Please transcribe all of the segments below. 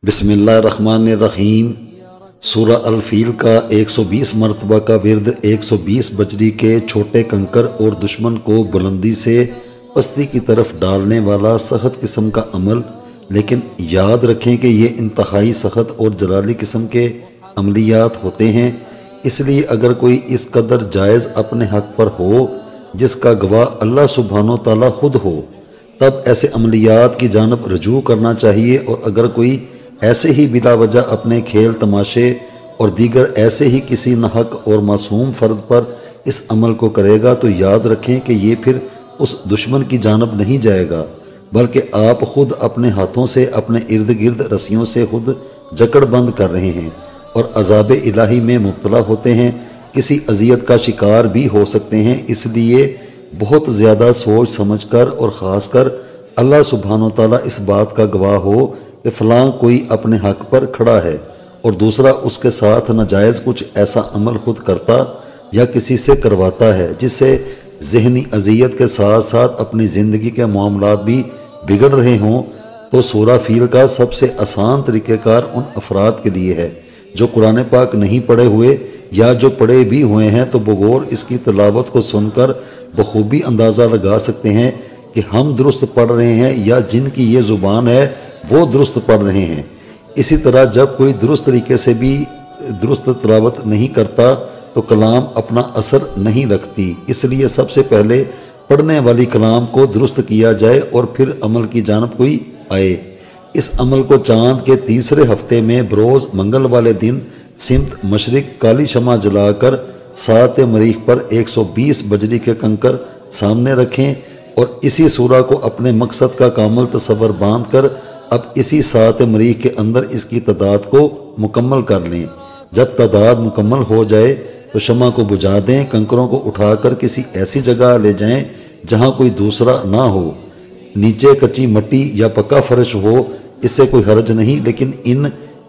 بسم اللہ الرحمن الرحیم۔ سورہ الفیل کا 120 مرتبہ کا ورد 120 بجری کے چھوٹے کنکر اور دشمن کو بلندی سے پستی کی طرف ڈالنے والا سخت قسم کا عمل، لیکن یاد رکھیں کہ یہ انتہائی سخت اور جلالی قسم کے عملیات ہوتے ہیں، اس لیے اگر کوئی اس قدر جائز اپنے حق پر ہو جس کا گواہ اللہ سبحانہ تعالیٰ خود ہو، تب ایسے عملیات کی جانب رجوع کرنا چاہیے، اور اگر کوئی ایسے ہی بلا وجہ اپنے کھیل تماشے اور دیگر ایسے ہی کسی ناحق اور معصوم فرد پر اس عمل کو کرے گا تو یاد رکھیں کہ یہ پھر اس دشمن کی جانب نہیں جائے گا، بلکہ آپ خود اپنے ہاتھوں سے اپنے ارد گرد رسیوں سے خود جکڑ بند کر رہے ہیں اور عذاب الہی میں مبتلا ہوتے ہیں، کسی اذیت کا شکار بھی ہو سکتے ہیں۔ اس لیے بہت زیادہ سوچ سمجھ کر اور خاص کر اللہ سبحانہ تعالیٰ اس بات کا گواہ ہو کہ فلاں کوئی اپنے حق پر کھڑا ہے اور دوسرا اس کے ساتھ ناجائز کچھ ایسا عمل خود کرتا یا کسی سے کرواتا ہے جس سے ذہنی اذیت کے ساتھ ساتھ اپنی زندگی کے معاملات بھی بگڑ رہے ہوں، تو سورہ فیل کا سب سے آسان طریقہ کار ان افراد کے لیے ہے جو قرآن پاک نہیں پڑھے ہوئے یا جو پڑھے بھی ہوئے ہیں تو بغور اس کی تلاوت کو سن کر بخوبی اندازہ لگا سکتے ہیں کہ ہم درست پڑھ رہے ہیں یا جن کی یہ زبان ہے وہ درست پڑھ رہے ہیں۔ اسی طرح جب کوئی درست طریقے سے بھی درست تلاوت نہیں کرتا تو کلام اپنا اثر نہیں رکھتی، اس لیے سب سے پہلے پڑھنے والی کلام کو درست کیا جائے اور پھر عمل کی جانب کوئی آئے۔ اس عمل کو چاند کے تیسرے ہفتے میں بروز منگل والے دن سمت مشرق کالی شمع جلا کر 7 مریخ پر 120 بجری کے کنکر سامنے رکھیں اور اسی سورہ کو اپنے مقصد کا کامل تصور باندھ کر اب اسی 7 مریخ کے اندر اس کی تعداد کو مکمل کر لیں۔ جب تعداد مکمل ہو جائے تو شمع کو بجھا دیں، کنکروں کو اٹھا کر کسی ایسی جگہ لے جائیں جہاں کوئی دوسرا نہ ہو، نیچے کچی مٹی یا پکا فرش ہو، اس سے کوئی حرج نہیں، لیکن ان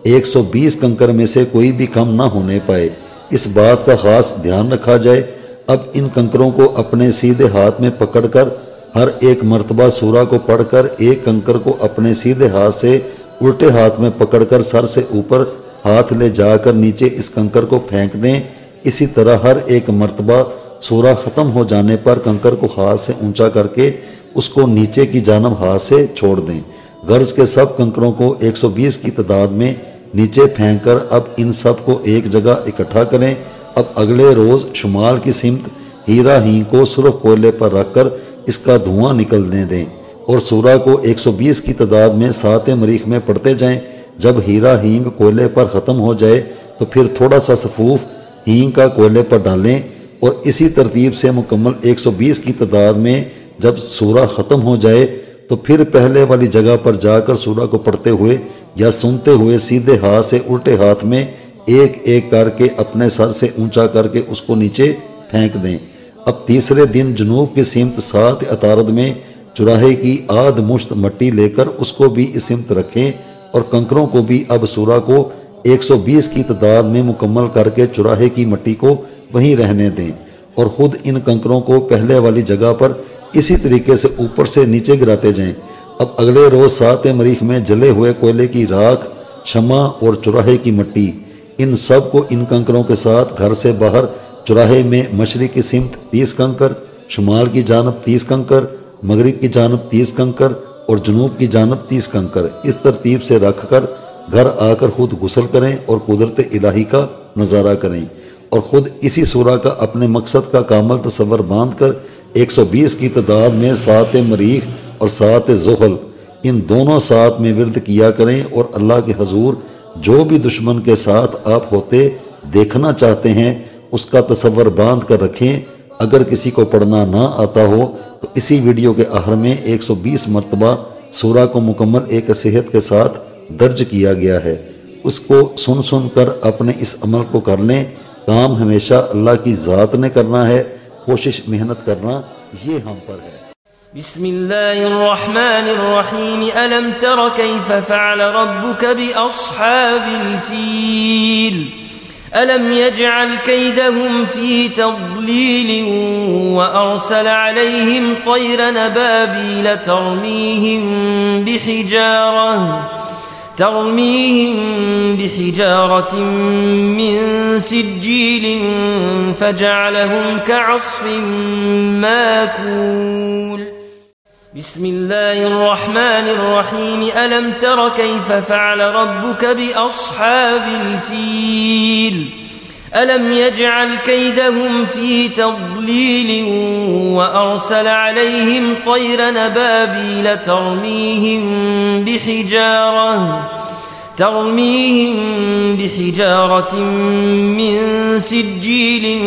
120 کنکر میں سے کوئی بھی کم نہ ہونے پائے، اس بات کا خاص دھیان رکھا جائے۔ اب ان کنکروں کو اپنے سیدھے ہاتھ میں پکڑ کر ہر ایک مرتبہ سورہ کو پڑھ کر ایک کنکر کو اپنے سیدھے ہاتھ سے الٹے ہاتھ میں پکڑ کر سر سے اوپر ہاتھ لے جا کر نیچے اس کنکر کو پھینک دیں۔ اسی طرح ہر ایک مرتبہ سورہ ختم ہو جانے پر کنکر کو ہاتھ سے اونچا کر کے اس کو نیچے کی جانب ہاتھ سے چھوڑ دیں۔ غرض کے سب کنکروں کو 120 کی تعداد میں نیچے پھینک کر اب ان سب کو ایک جگہ اکٹھا کریں۔ اب اگلے روز شمال کی سمت ہیرا ہینگ کو سرخ کوئلے پر رکھ کر اس کا دھواں نکلنے دیں اور سورہ کو 120 کی تعداد میں 7 مریخ میں پڑھتے جائیں۔ جب ہیرا ہینگ کوئلے پر ختم ہو جائے تو پھر تھوڑا سا سفوف ہینگ کا کوئلے پر ڈالیں اور اسی ترتیب سے مکمل 120 کی تعداد میں جب سورہ ختم ہو جائے تو پھر پہلے والی جگہ پر جا کر سورہ کو پڑھتے ہوئے یا سنتے ہوئے سیدھے ہاتھ سے الٹے ہاتھ میں ایک ایک کر کے اپنے سر سے اونچا کر کے اس کو نیچے پھینک دیں۔ اب تیسرے دن جنوب کی سمت 7 عطارد میں چراہے کی آدھ مشت مٹی لے کر اس کو بھی اس سمت رکھیں اور کنکروں کو بھی اب سورہ کو 120 کی تعداد میں مکمل کر کے چراہے کی مٹی کو وہیں رہنے دیں اور خود ان کنکروں کو پہلے والی جگہ پر اسی طریقے سے اوپر سے نیچے گراتے جائیں۔ اب اگلے روز 7 مریخ میں جلے ہوئے کوئلے کی راکھ، شمع اور چراہے کی مٹی، ان سب کو ان کنکروں کے ساتھ گھر سے باہر چراہے میں مشرق کی سمت 30 کنکر، شمال کی جانب 30 کنکر، مغرب کی جانب 30 کنکر اور جنوب کی جانب 30 کنکر اس ترتیب سے رکھ کر گھر آ کر خود غسل کریں اور قدرت الہی کا نظارہ کریں اور خود اسی سورہ کا اپنے مقصد کا کامل تصور باندھ کر 120 کی تعداد میں 7 مریخ اور 7 زحل ان دونوں ساتھ میں ورد کیا کریں اور اللہ کے حضور جو بھی دشمن کے ساتھ آپ ہوتے دیکھنا چاہتے ہیں اس کا تصور باندھ کر رکھیں۔ اگر کسی کو پڑھنا نہ آتا ہو تو اسی ویڈیو کے آخر میں 120 مرتبہ سورہ کو مکمل ایک صحت کے ساتھ درج کیا گیا ہے، اس کو سن سن کر اپنے اس عمل کو کر لیں۔ کام ہمیشہ اللہ کی ذات نے کرنا ہے، کوشش محنت کرنا یہ ہم پر ہے۔ بسم اللہ الرحمن الرحیم ألم تر كيف فعل ربك بأصحاب الفيل ألم يجعل كيدهم في تضليل وأرسل عليهم طيرا أبابيل ترميهم بحجارة ترميهم بحجارة من سجيل فجعلهم كعصف ماكول بسم الله الرحمن الرحيم ألم تر كيف فعل ربك بأصحاب الفيل ألم يجعل كيدهم في تضليل وأرسل عليهم طيرا نبابيل ترميهم بحجارة من سجيل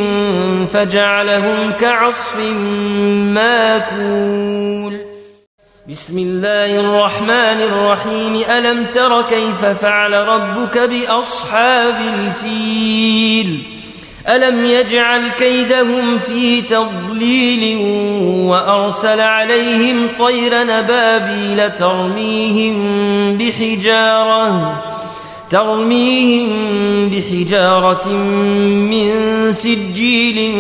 فجعلهم كعصف ماكول بسم الله الرحمن الرحيم ألم تر كيف فعل ربك بأصحاب الفيل ألم يجعل كيدهم في تضليل وأرسل عليهم طيرا نبابيل ترميهم بحجارة من سجيل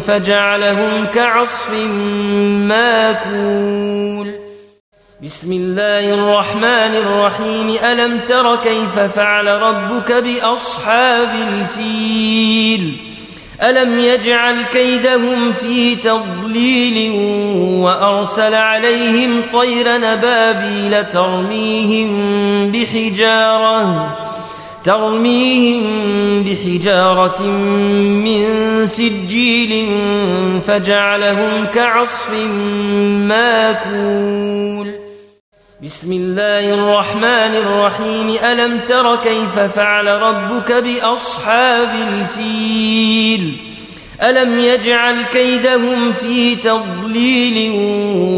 فجعلهم كعصف ماكول بسم الله الرحمن الرحيم ألم تر كيف فعل ربك بأصحاب الفيل ألم يجعل كيدهم في تضليل وأرسل عليهم طيرا نبابيل ترميهم بحجارة من سجيل فجعلهم كعصف ماكول بسم الله الرحمن الرحيم ألم تر كيف فعل ربك بأصحاب الفيل ألم يجعل كيدهم في تضليل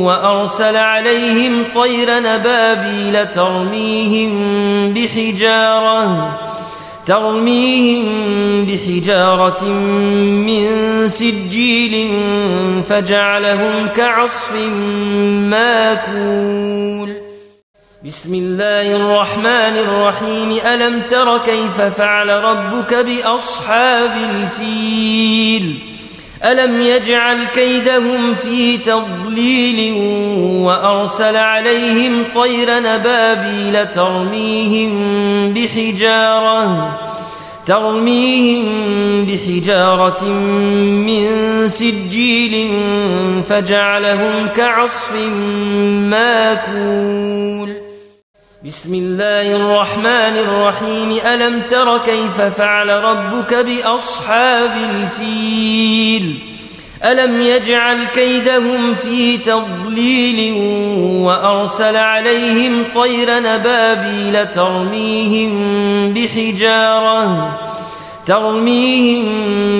وأرسل عليهم طيرا نبابيل ترميهم بحجارة من سجيل فجعلهم كعصف ماكول بسم الله الرحمن الرحيم ألم تر كيف فعل ربك بأصحاب الفيل ألم يجعل كيدهم في تضليل وأرسل عليهم طيرا نبابيل ترميهم بحجارة من سجيل فجعلهم كعصف ماكول بسم الله الرحمن الرحيم ألم تر كيف فعل ربك بأصحاب الفيل ألم يجعل كيدهم في تضليل وأرسل عليهم طيرا نبابيل ترميهم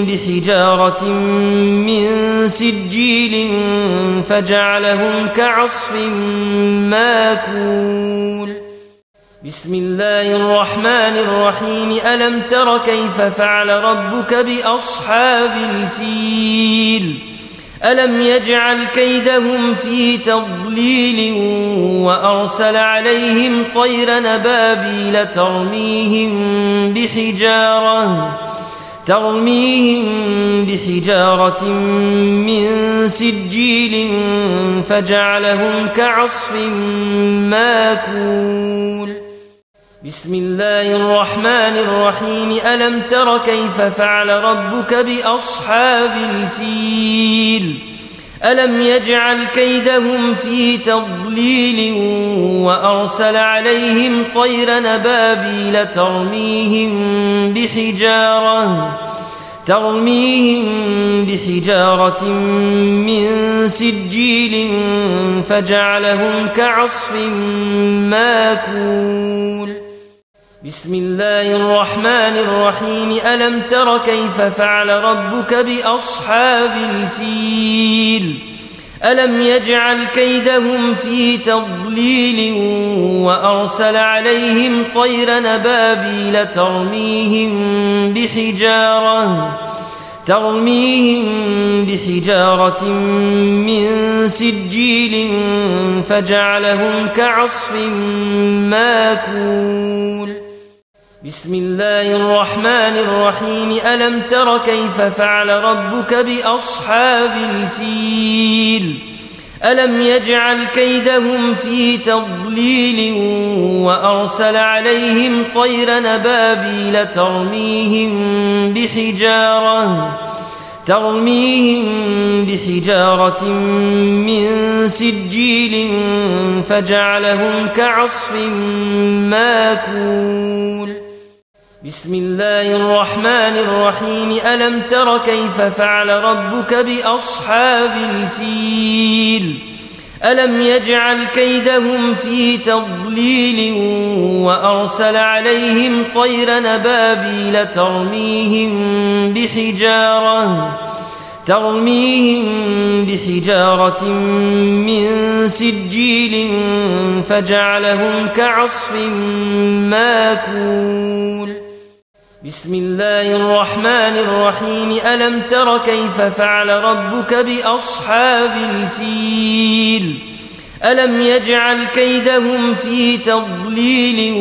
بحجارة من سجيل فجعلهم كعصف ماكول بسم الله الرحمن الرحيم ألم تر كيف فعل ربك بأصحاب الفيل ألم يجعل كيدهم في تضليل وأرسل عليهم طيرا نبابيل ترميهم بحجارة من سجيل فجعلهم كعصف ماكول بسم الله الرحمن الرحيم ألم تر كيف فعل ربك بأصحاب الفيل ألم يجعل كيدهم في تضليل وأرسل عليهم طيرا نبابيل ترميهم بحجارة من سجيل فجعلهم كعصف ماكول بسم الله الرحمن الرحيم ألم تر كيف فعل ربك بأصحاب الفيل ألم يجعل كيدهم في تضليل وأرسل عليهم طيرا نبابيل ترميهم بحجارة من سجيل فجعلهم كعصف ماكول بسم الله الرحمن الرحيم ألم تر كيف فعل ربك بأصحاب الفيل ألم يجعل كيدهم في تضليل وأرسل عليهم طيرا أبابيل ترميهم بحجارة من سجيل فجعلهم كعصف ماكول. بسم الله الرحمن الرحيم. ألم تر كيف فعل ربك بأصحاب الفيل؟ ألم يجعل كيدهم في تضليل وأرسل عليهم طيرا أبابيل ترميهم بحجارة من سجيل فجعلهم كعصف ماكول. بسم الله الرحمن الرحيم. ألم تر كيف فعل ربك بأصحاب الفيل؟ ألم يجعل كيدهم في تضليل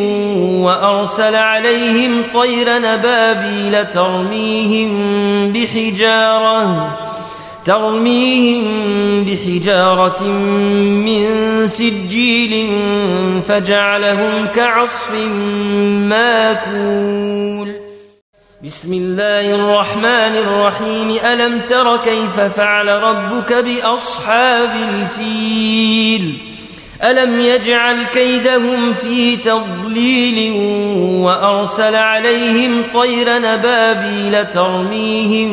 وأرسل عليهم طيرا أبابيل ترميهم بحجارة من سجيل فجعلهم كعصف ماكول. بسم الله الرحمن الرحيم. ألم تر كيف فعل ربك بأصحاب الفيل؟ ألم يجعل كيدهم في تضليل وأرسل عليهم طيرا أبابيل ترميهم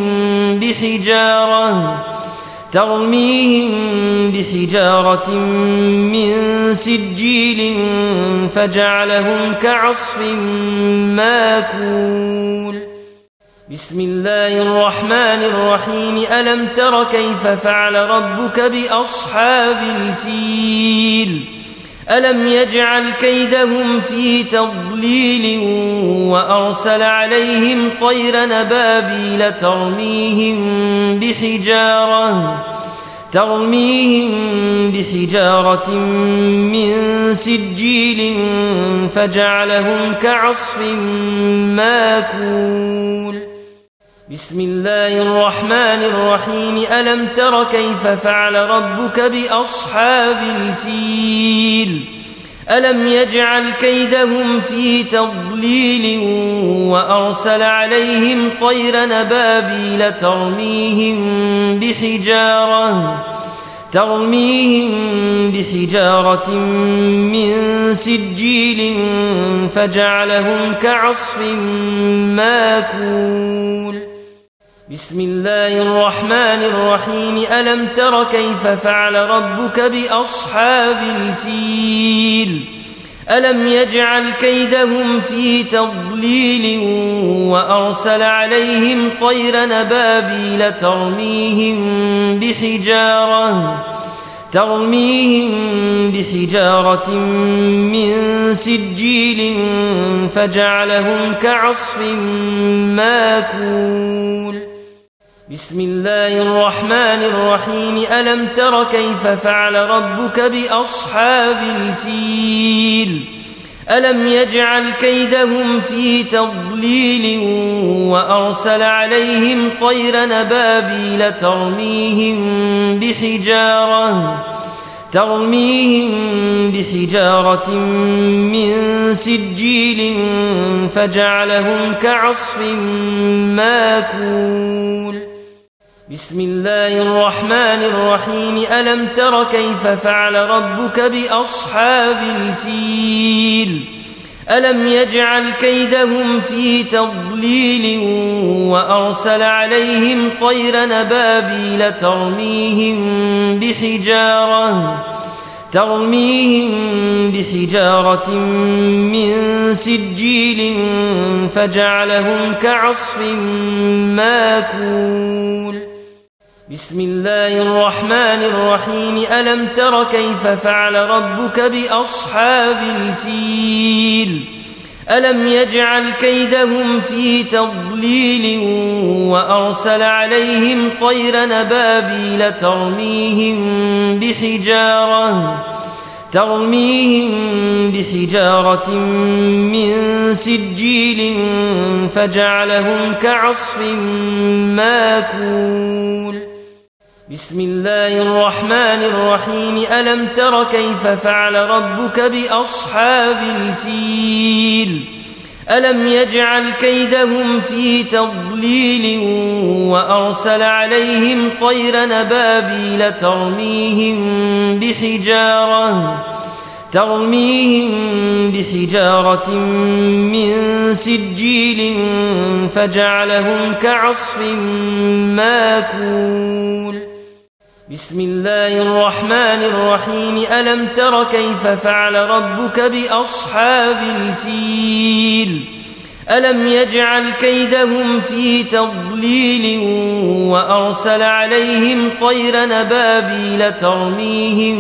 بحجارة من سجيل فجعلهم كعصف ماكول. بسم الله الرحمن الرحيم. ألم تر كيف فعل ربك بأصحاب الفيل؟ ألم يجعل كيدهم في تضليل وأرسل عليهم طيرا أبابيل ترميهم بحجارة من سجيل فجعلهم كعصف ماكول. بسم الله الرحمن الرحيم. ألم تر كيف فعل ربك بأصحاب الفيل؟ ألم يجعل كيدهم في تضليل وأرسل عليهم طيرا أبابيل ترميهم بحجارة من سجيل فجعلهم كعصف ماكول. بسم الله الرحمن الرحيم. ألم تر كيف فعل ربك بأصحاب الفيل؟ ألم يجعل كيدهم في تضليل وأرسل عليهم طيرا أبابيل ترميهم بحجارة من سجيل فجعلهم كعصف ماكول. بسم الله الرحمن الرحيم. ألم تر كيف فعل ربك بأصحاب الفيل؟ ألم يجعل كيدهم في تضليل وأرسل عليهم طيرا أبابيل ترميهم بحجارة من سجيل فجعلهم كعصف ماكول. بسم الله الرحمن الرحيم. ألم تر كيف فعل ربك بأصحاب الفيل؟ ألم يجعل كيدهم في تضليل وأرسل عليهم طيرا أبابيل ترميهم بحجارة من سجيل فجعلهم كعصف ماكول. بسم الله الرحمن الرحيم. ألم تر كيف فعل ربك بأصحاب الفيل؟ ألم يجعل كيدهم في تضليل وأرسل عليهم طيرا أبابيل ترميهم بحجارة من سجيل فجعلهم كعصف ماكول. بسم الله الرحمن الرحيم ألم تر كيف فعل ربك بأصحاب الفيل ألم يجعل كيدهم في تضليل وأرسل عليهم طيرا أبابيل ترميهم بحجارة من سجيل فجعلهم كعصف ماكول بسم الله الرحمن الرحيم ألم تر كيف فعل ربك بأصحاب الفيل ألم يجعل كيدهم في تضليل وأرسل عليهم طيرا أبابيل ترميهم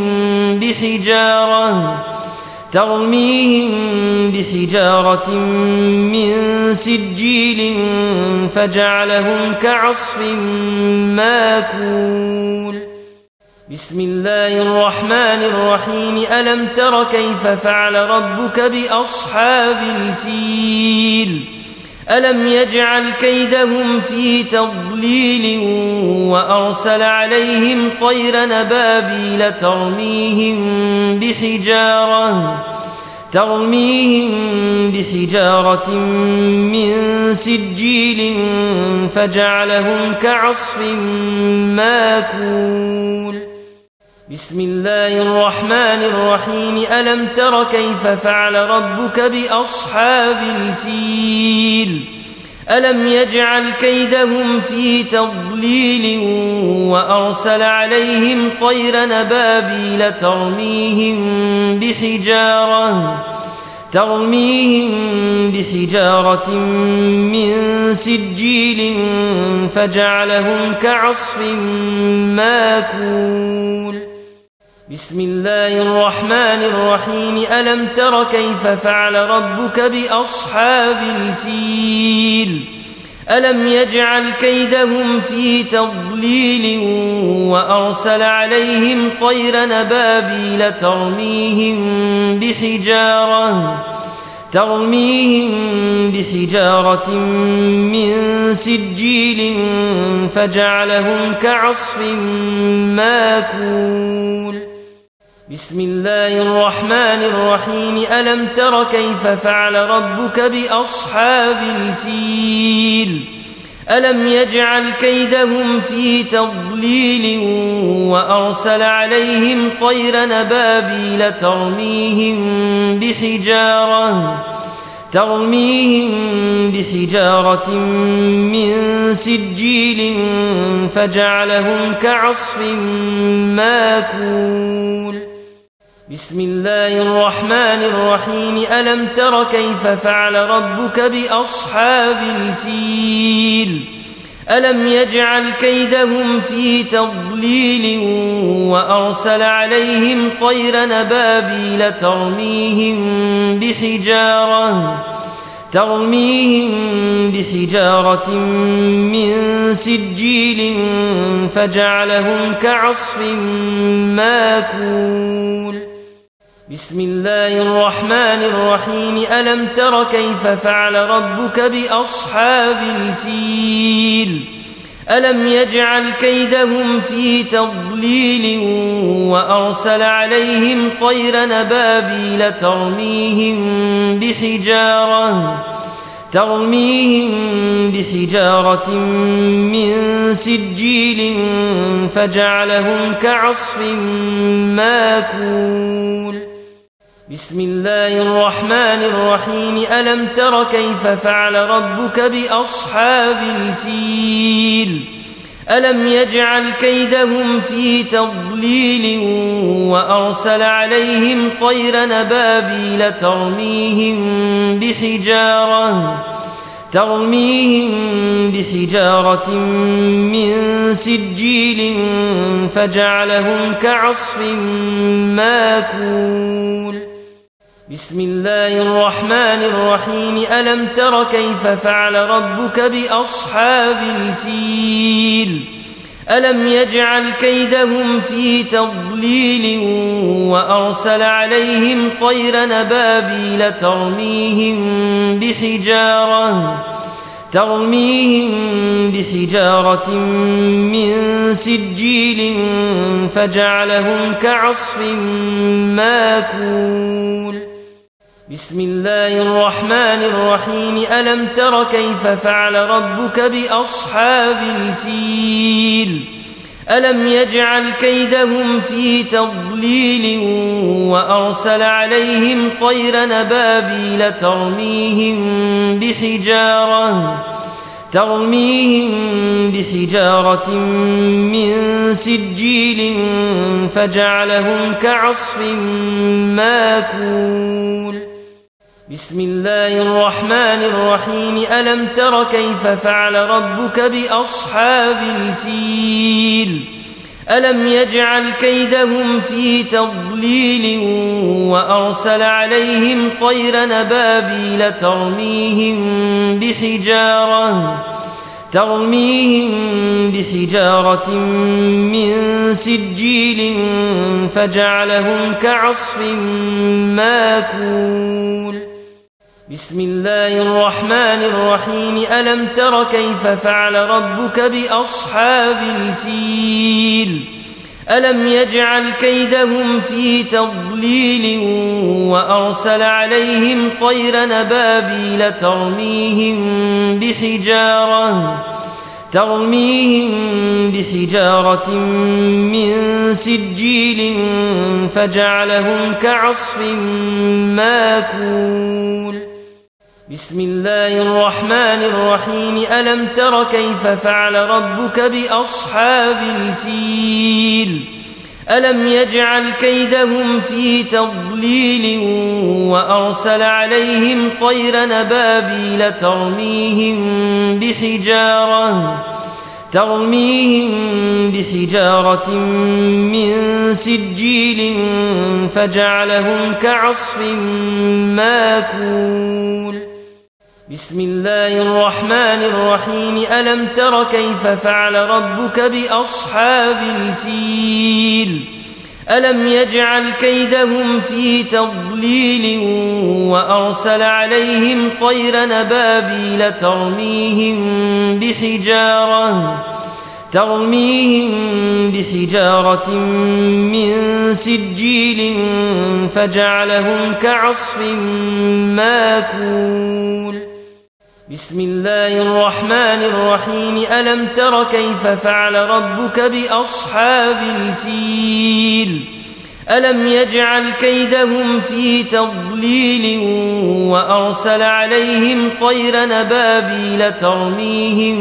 بحجارة من سجيل فجعلهم كعصف ماكول بسم الله الرحمن الرحيم ألم تر كيف فعل ربك بأصحاب الفيل ألم يجعل كيدهم في تضليل وأرسل عليهم طيرا أبابيل ترميهم بحجارة من سجيل فجعلهم كعصف ماكول بسم الله الرحمن الرحيم ألم تر كيف فعل ربك بأصحاب الفيل ألم يجعل كيدهم في تضليل وأرسل عليهم طيرا أبابيل ترميهم بحجارة من سجيل فجعلهم كعصف ماكول بسم الله الرحمن الرحيم ألم تر كيف فعل ربك بأصحاب الفيل ألم يجعل كيدهم في تضليل وأرسل عليهم طيرا أبابيل ترميهم بحجارة من سجيل فجعلهم كعصف ماكول بسم الله الرحمن الرحيم ألم تر كيف فعل ربك بأصحاب الفيل ألم يجعل كيدهم في تضليل وأرسل عليهم طيرا أبابيل ترميهم بحجارة من سجيل فجعلهم كعصف ماكول بسم الله الرحمن الرحيم ألم تر كيف فعل ربك بأصحاب الفيل ألم يجعل كيدهم في تضليل وأرسل عليهم طيرا أبابيل ترميهم بحجارة من سجيل فجعلهم كعصف ماكول بسم الله الرحمن الرحيم ألم تر كيف فعل ربك بأصحاب الفيل ألم يجعل كيدهم في تضليل وأرسل عليهم طيرا أبابيل ترميهم بحجارة من سجيل فجعلهم كعصف ماكول بسم الله الرحمن الرحيم ألم تر كيف فعل ربك بأصحاب الفيل ألم يجعل كيدهم في تضليل وأرسل عليهم طيرا أبابيل ترميهم بحجارة من سجيل فجعلهم كعصف ماكول بسم الله الرحمن الرحيم ألم تر كيف فعل ربك بأصحاب الفيل ألم يجعل كيدهم في تضليل وأرسل عليهم طيرا أبابيل ترميهم بحجارة من سجيل فجعلهم كعصف ماكول بسم الله الرحمن الرحيم ألم تر كيف فعل ربك بأصحاب الفيل ألم يجعل كيدهم في تضليل وأرسل عليهم طيرا نبابيل ترميهم بحجارة من سجيل فجعلهم كعصف ماكول بسم الله الرحمن الرحيم ألم تر كيف فعل ربك بأصحاب الفيل ألم يجعل كيدهم في تضليل وأرسل عليهم طيرا نبابيل ترميهم بحجارة من سجيل فجعلهم كعصف ماكول بسم الله الرحمن الرحيم ألم تر كيف فعل ربك بأصحاب الفيل ألم يجعل كيدهم في تضليل وأرسل عليهم طيرا نبابيل ترميهم بحجارة من سجيل فجعلهم كعصف ماكول بسم الله الرحمن الرحيم ألم تر كيف فعل ربك بأصحاب الفيل ألم يجعل كيدهم في تضليل وأرسل عليهم طيرا نبابيل ترميهم بحجارة من سجيل فجعلهم كعصف ماكول بسم الله الرحمن الرحيم ألم تر كيف فعل ربك بأصحاب الفيل ألم يجعل كيدهم في تضليل وأرسل عليهم طيرا نبابيل ترميهم بحجارة من سجيل فجعلهم كعصف ماكول بسم الله الرحمن الرحيم ألم تر كيف فعل ربك بأصحاب الفيل ألم يجعل كيدهم في تضليل وأرسل عليهم طيرا نبابيل ترميهم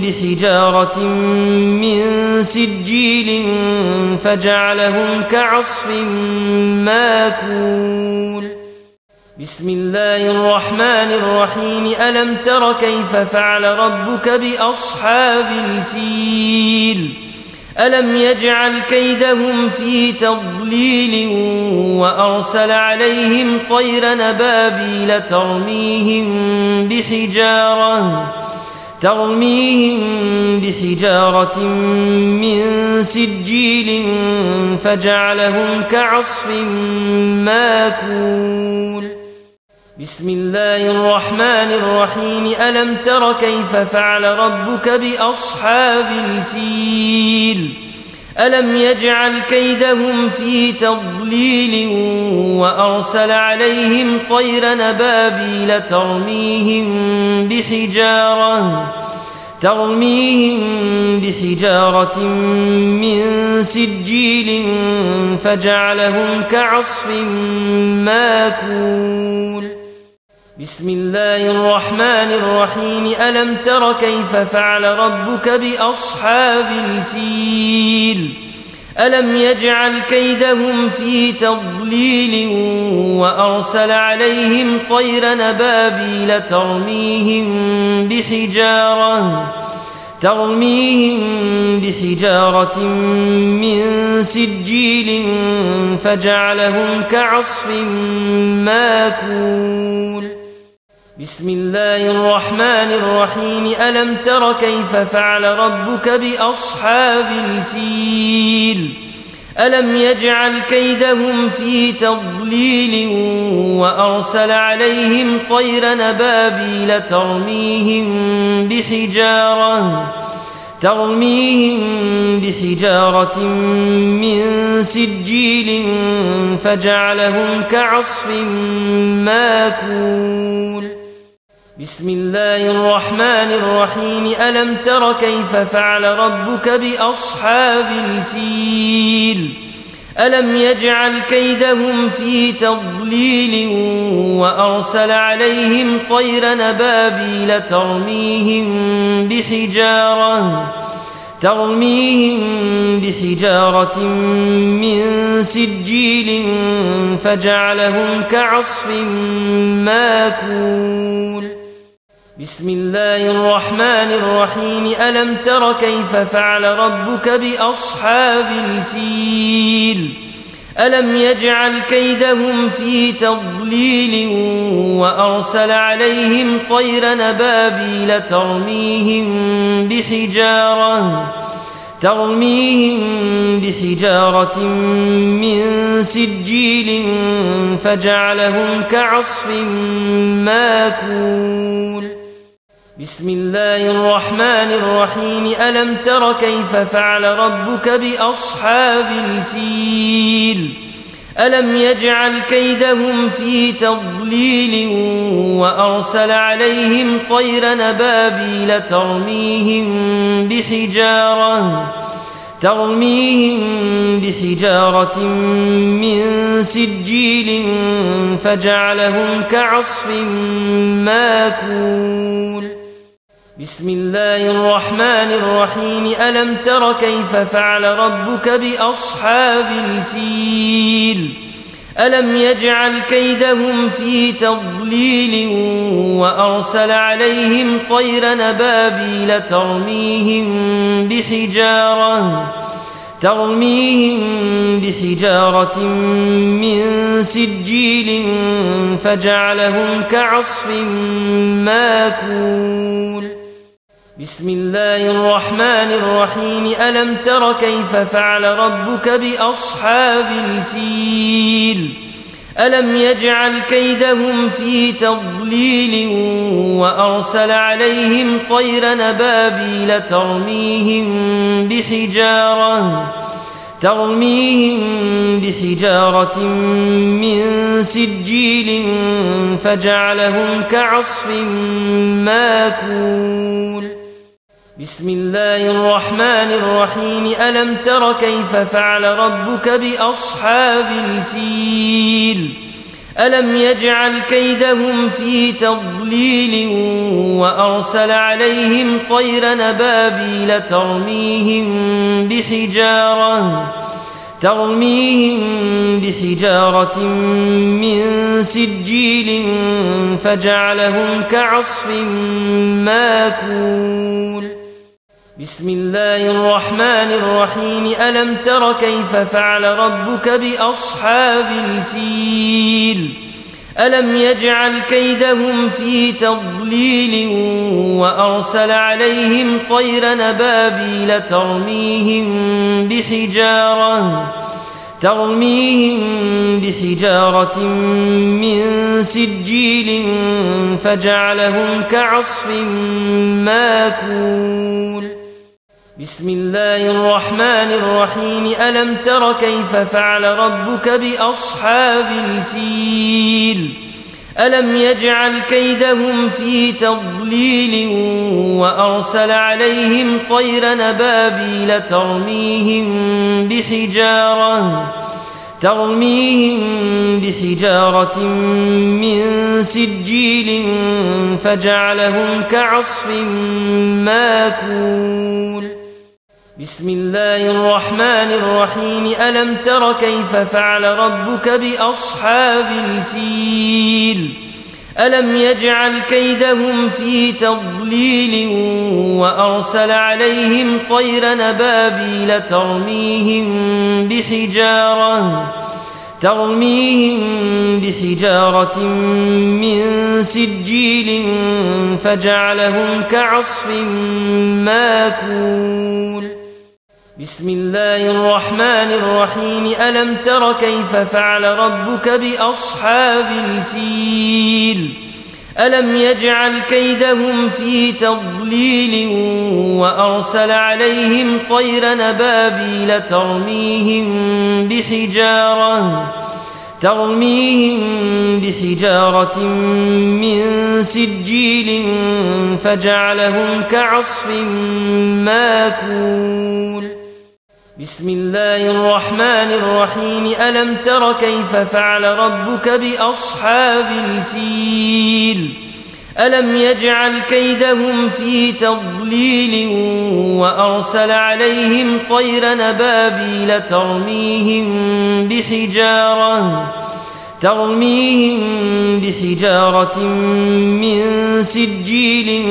بحجارة من سجيل فجعلهم كعصف ماكول بسم الله الرحمن الرحيم ألم تر كيف فعل ربك بأصحاب الفيل ألم يجعل كيدهم في تضليل وأرسل عليهم طيرا نبابيل ترميهم بحجارة من سجيل فجعلهم كعصف ماكول بسم الله الرحمن الرحيم ألم تر كيف فعل ربك بأصحاب الفيل ألم يجعل كيدهم في تضليل وأرسل عليهم طيرا نبابيل ترميهم بحجارة من سجيل فجعلهم كعصف ماكول بسم الله الرحمن الرحيم ألم تر كيف فعل ربك بأصحاب الفيل ألم يجعل كيدهم في تضليل وأرسل عليهم طيرا نبابيل ترميهم بحجارة من سجيل فجعلهم كعصف ماكول بسم الله الرحمن الرحيم ألم تر كيف فعل ربك بأصحاب الفيل ألم يجعل كيدهم في تضليل وأرسل عليهم طيرا أبابيل ترميهم بحجارة من سجيل فجعلهم كعصف ماكول. بسم الله الرحمن الرحيم. ألم تر كيف فعل ربك بأصحاب الفيل؟ ألم يجعل كيدهم في تضليل وأرسل عليهم طيرا أبابيل ترميهم بحجارة من سجيل فجعلهم كعصف ماكول. بسم الله الرحمن الرحيم. ألم تر كيف فعل ربك بأصحاب الفيل؟ ألم يجعل كيدهم في تضليل وأرسل عليهم طيرا أبابيل ترميهم بحجارة من سجيل فجعلهم كعصف ماكول. بسم الله الرحمن الرحيم. ألم تر كيف فعل ربك بأصحاب الفيل؟ ألم يجعل كيدهم في تضليل وأرسل عليهم طيرا أبابيل ترميهم بحجارة من سجيل فجعلهم كعصف ماكول. بسم الله الرحمن الرحيم. ألم تر كيف فعل ربك بأصحاب الفيل؟ ألم يجعل كيدهم في تضليل وأرسل عليهم طيرا أبابيل ترميهم بحجارة من سجيل فجعلهم كعصف ماكول. بسم الله الرحمن الرحيم. ألم تر كيف فعل ربك بأصحاب الفيل؟ ألم يجعل كيدهم في تضليل وأرسل عليهم طيرا أبابيل ترميهم بحجارة من سجيل فجعلهم كعصف ماكول. بسم الله الرحمن الرحيم. ألم تر كيف فعل ربك بأصحاب الفيل؟ ألم يجعل كيدهم في تضليل وأرسل عليهم طيرا أبابيل ترميهم بحجارة من سجيل فجعلهم كعصف ماكول. بسم الله الرحمن الرحيم. ألم تر كيف فعل ربك بأصحاب الفيل؟ ألم يجعل كيدهم في تضليل وأرسل عليهم طيرا أبابيل ترميهم بحجارة من سجيل فجعلهم كعصف ماكول. بسم الله الرحمن الرحيم. ألم تر كيف فعل ربك بأصحاب الفيل؟ ألم يجعل كيدهم في تضليل وأرسل عليهم طيرا أبابيل ترميهم بحجارة من سجيل فجعلهم كعصف ماكول. بسم الله الرحمن الرحيم. ألم تر كيف فعل ربك بأصحاب الفيل؟ ألم يجعل كيدهم في تضليل وأرسل عليهم طيرا أبابيل ترميهم بحجارة من سجيل فجعلهم كعصف ماكول. بسم الله الرحمن الرحيم ألم تر كيف فعل ربك بأصحاب الفيل ألم يجعل كيدهم في تضليل وأرسل عليهم طيرا أبابيل ترميهم بحجارة من سجيل فجعلهم كعصف ماكول بسم الله الرحمن الرحيم ألم تر كيف فعل ربك بأصحاب الفيل ألم يجعل كيدهم في تضليل وأرسل عليهم طيرا أبابيل ترميهم بحجارة من سجيل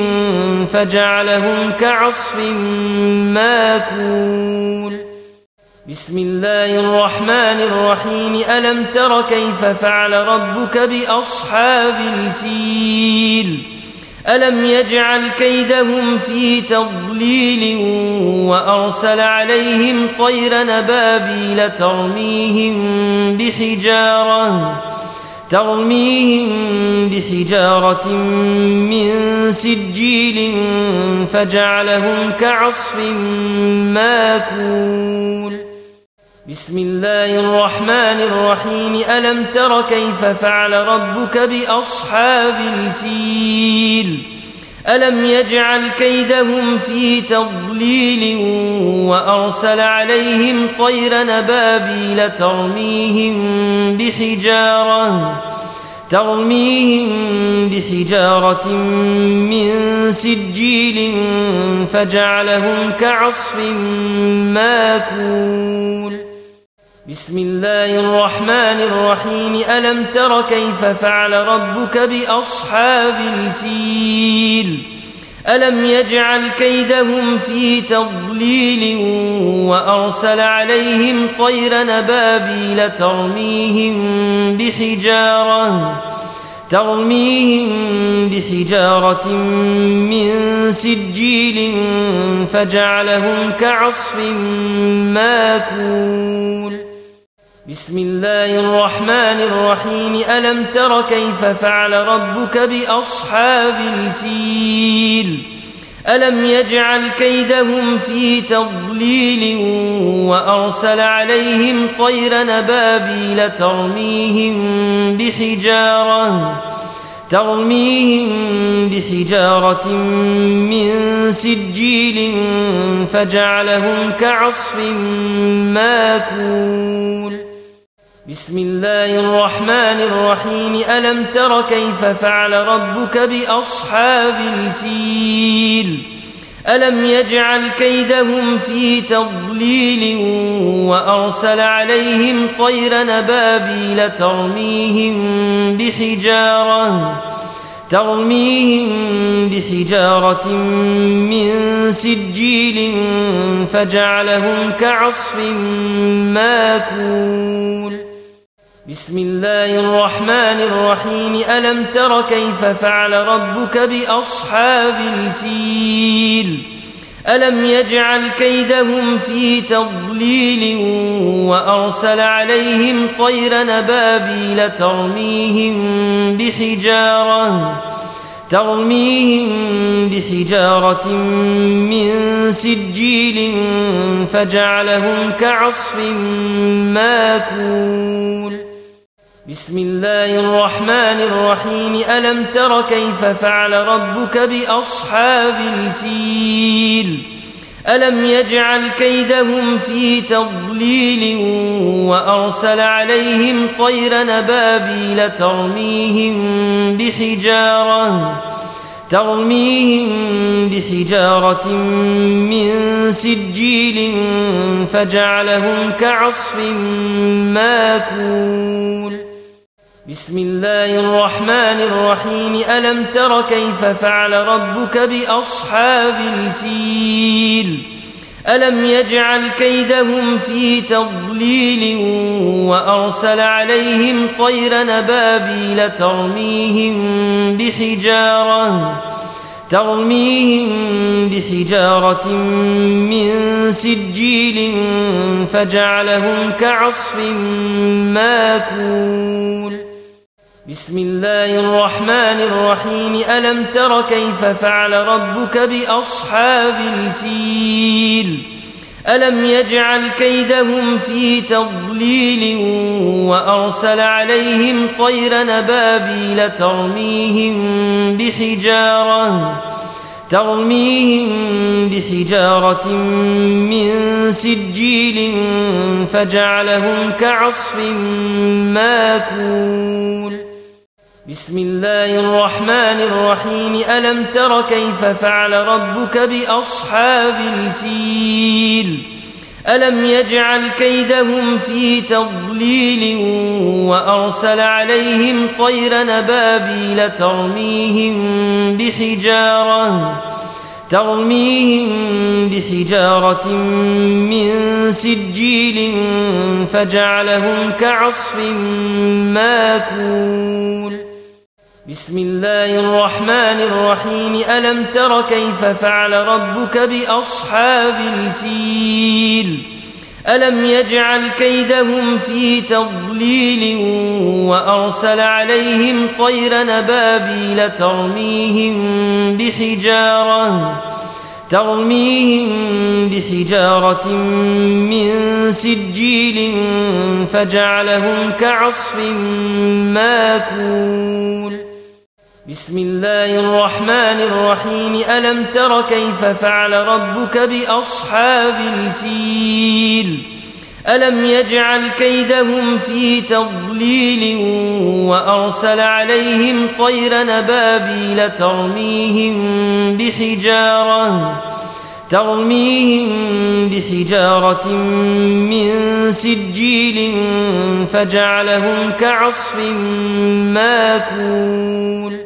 فجعلهم كعصف ماكول بسم الله الرحمن الرحيم ألم تر كيف فعل ربك بأصحاب الفيل ألم يجعل كيدهم في تضليل وأرسل عليهم طيرا أبابيل ترميهم بحجارة من سجيل فجعلهم كعصف ماكول بسم الله الرحمن الرحيم ألم تر كيف فعل ربك بأصحاب الفيل ألم يجعل كيدهم في تضليل وأرسل عليهم طيرا أبابيل ترميهم بحجارة من سجيل فجعلهم كعصف ماكول بسم الله الرحمن الرحيم ألم تر كيف فعل ربك بأصحاب الفيل ألم يجعل كيدهم في تضليل وأرسل عليهم طيرا أبابيل ترميهم بحجارة من سجيل فجعلهم كعصف ماكول بسم الله الرحمن الرحيم ألم تر كيف فعل ربك بأصحاب الفيل ألم يجعل كيدهم في تضليل وأرسل عليهم طيرا أبابيل ترميهم بحجارة من سجيل فجعلهم كعصف ماكول بسم الله الرحمن الرحيم ألم تر كيف فعل ربك بأصحاب الفيل ألم يجعل كيدهم في تضليل وأرسل عليهم طيرا أبابيل ترميهم بحجارة من سجيل فجعلهم كعصف ماكول بسم الله الرحمن الرحيم ألم تر كيف فعل ربك بأصحاب الفيل ألم يجعل كيدهم في تضليل وأرسل عليهم طيرا أبابيل ترميهم بحجارة من سجيل فجعلهم كعصف ماكول بسم الله الرحمن الرحيم ألم تر كيف فعل ربك بأصحاب الفيل ألم يجعل كيدهم في تضليل وأرسل عليهم طيرا أبابيل ترميهم بحجارة من سجيل فجعلهم كعصف ماكول بسم الله الرحمن الرحيم ألم تر كيف فعل ربك بأصحاب الفيل ألم يجعل كيدهم في تضليل وأرسل عليهم طيرا أبابيل ترميهم بحجارة من سجيل فجعلهم كعصف ماكول بسم الله الرحمن الرحيم ألم تر كيف فعل ربك بأصحاب الفيل ألم يجعل كيدهم في تضليل وأرسل عليهم طيرا نبابيل ترميهم بحجارة من سجيل فجعلهم كعصف ماكول بسم الله الرحمن الرحيم ألم تر كيف فعل ربك بأصحاب الفيل ألم يجعل كيدهم في تضليل وأرسل عليهم طيرا نبابيل ترميهم بحجارة من سجيل فجعلهم كعصف ماكول بسم الله الرحمن الرحيم ألم تر كيف فعل ربك بأصحاب الفيل ألم يجعل كيدهم في تضليل وأرسل عليهم طيرا نبابيل ترميهم بحجارة من سجيل فجعلهم كعصف ماكول بسم الله الرحمن الرحيم ألم تر كيف فعل ربك بأصحاب الفيل ألم يجعل كيدهم في تضليل وأرسل عليهم طيرا نبابيل ترميهم بحجارة من سجيل فجعلهم كعصف ماكول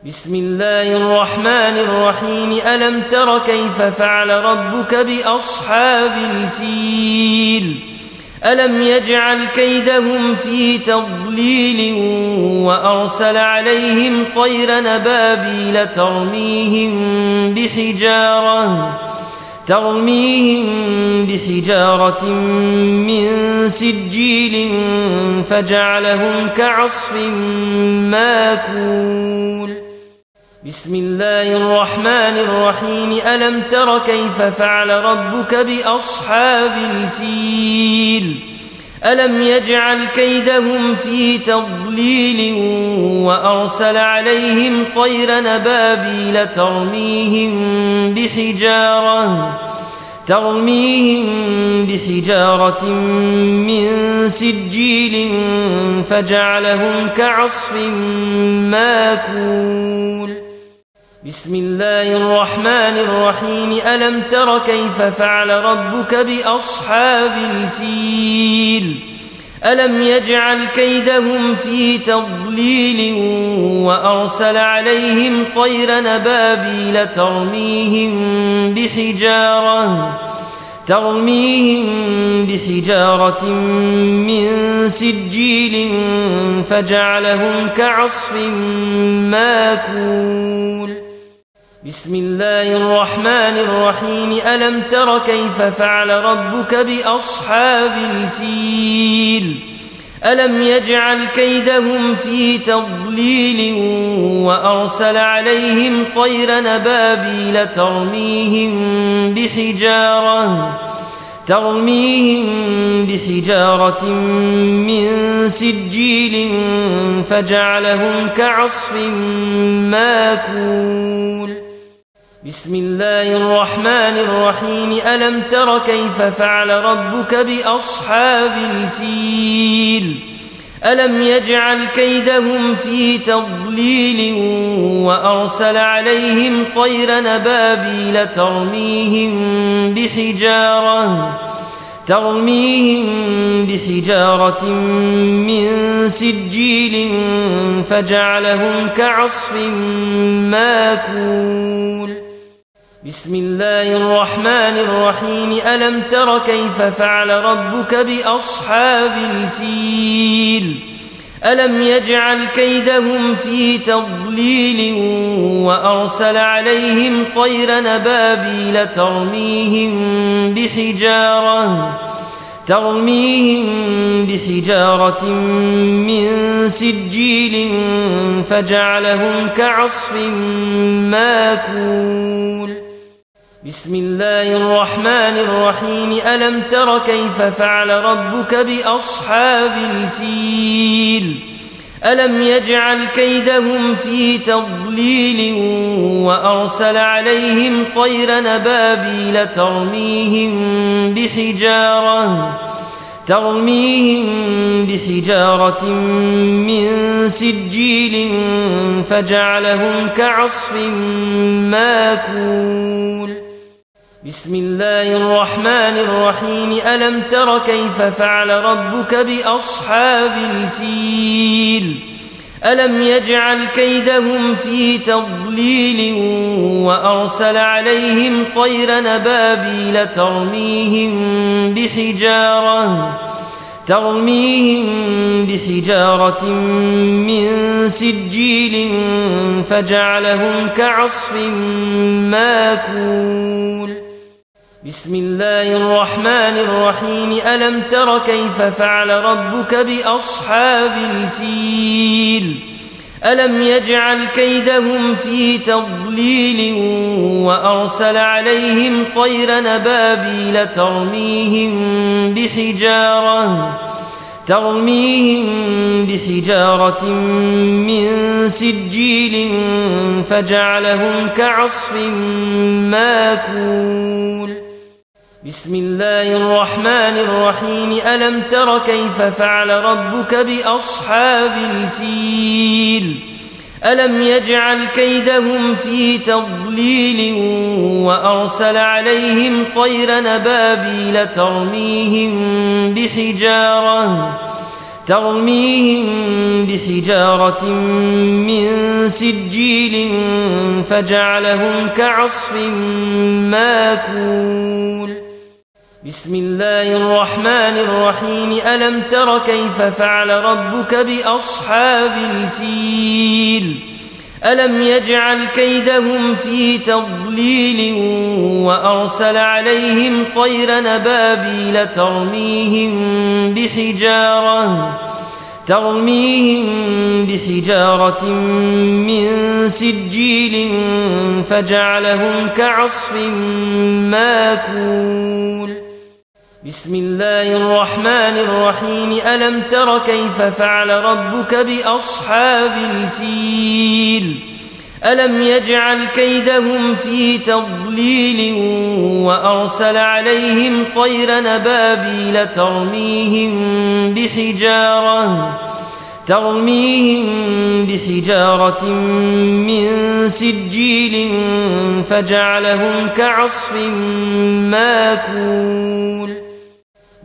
بسم الله الرحمن الرحيم ألم تر كيف فعل ربك بأصحاب الفيل ألم يجعل كيدهم في تضليل وأرسل عليهم طيرا نبابيل ترميهم بحجارة من سجيل فجعلهم كعصف ماكول بسم الله الرحمن الرحيم ألم تر كيف فعل ربك بأصحاب الفيل ألم يجعل كيدهم في تضليل وأرسل عليهم طيرا نبابيل ترميهم بحجارة من سجيل فجعلهم كعصف ماكول بسم الله الرحمن الرحيم ألم تر كيف فعل ربك بأصحاب الفيل ألم يجعل كيدهم في تضليل وأرسل عليهم طيرا نبابيل ترميهم بحجارة من سجيل فجعلهم كعصف ماكول بسم الله الرحمن الرحيم ألم تر كيف فعل ربك بأصحاب الفيل ألم يجعل كيدهم في تضليل وأرسل عليهم طيرا نبابيل ترميهم بحجارة من سجيل فجعلهم كعصف ماكول بسم الله الرحمن الرحيم ألم تر كيف فعل ربك بأصحاب الفيل ألم يجعل كيدهم في تضليل وأرسل عليهم طيرا نبابيل ترميهم بحجارة من سجيل فجعلهم كعصف ماكول بسم الله الرحمن الرحيم ألم تر كيف فعل ربك بأصحاب الفيل ألم يجعل كيدهم في تضليل وأرسل عليهم طيرا أبابيل ترميهم بحجارة من سجيل فجعلهم كعصف ماكول. بسم الله الرحمن الرحيم. ألم تر كيف فعل ربك بأصحاب الفيل؟ ألم يجعل كيدهم في تضليل وأرسل عليهم طيرا أبابيل ترميهم بحجارة من سجيل فجعلهم كعصف ماكول. بسم الله الرحمن الرحيم. ألم تر كيف فعل ربك بأصحاب الفيل؟ ألم يجعل كيدهم في تضليل وأرسل عليهم طيرا أبابيل ترميهم بحجارة من سجيل فجعلهم كعصف ماكول. بسم الله الرحمن الرحيم. ألم تر كيف فعل ربك بأصحاب الفيل؟ ألم يجعل كيدهم في تضليل وأرسل عليهم طيرا أبابيل ترميهم بحجارة من سجيل فجعلهم كعصف ماكول. بسم الله الرحمن الرحيم. ألم تر كيف فعل ربك بأصحاب الفيل؟ ألم يجعل كيدهم في تضليل وأرسل عليهم طيرا أبابيل ترميهم بحجارة من سجيل فجعلهم كعصف ماكول. بسم الله الرحمن الرحيم. ألم تر كيف فعل ربك بأصحاب الفيل؟ ألم يجعل كيدهم في تضليل وأرسل عليهم طيرا أبابيل ترميهم بحجارة من سجيل فجعلهم كعصف ماكول. بسم الله الرحمن الرحيم. ألم تر كيف فعل ربك بأصحاب الفيل؟ ألم يجعل كيدهم في تضليل وأرسل عليهم طيرا أبابيل ترميهم بحجارة من سجيل فجعلهم كعصف ماكول.